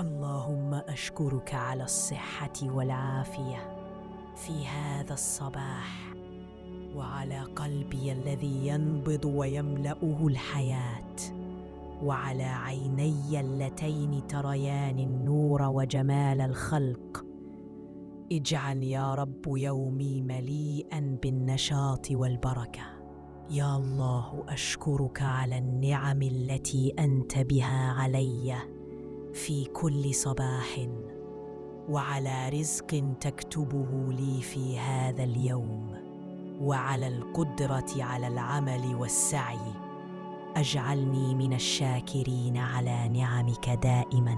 اللهم أشكرك على الصحة والعافية في هذا الصباح، وعلى قلبي الذي ينبض ويملأه الحياة، وعلى عيني اللتين تريان النور وجمال الخلق. اجعل يا رب يومي مليئا بالنشاط والبركة. يا الله، أشكرك على النعم التي أنت بها علي في كل صباح، وعلى رزق تكتبه لي في هذا اليوم، وعلى القدرة على العمل والسعي. اجعلني من الشاكرين على نعمك دائما.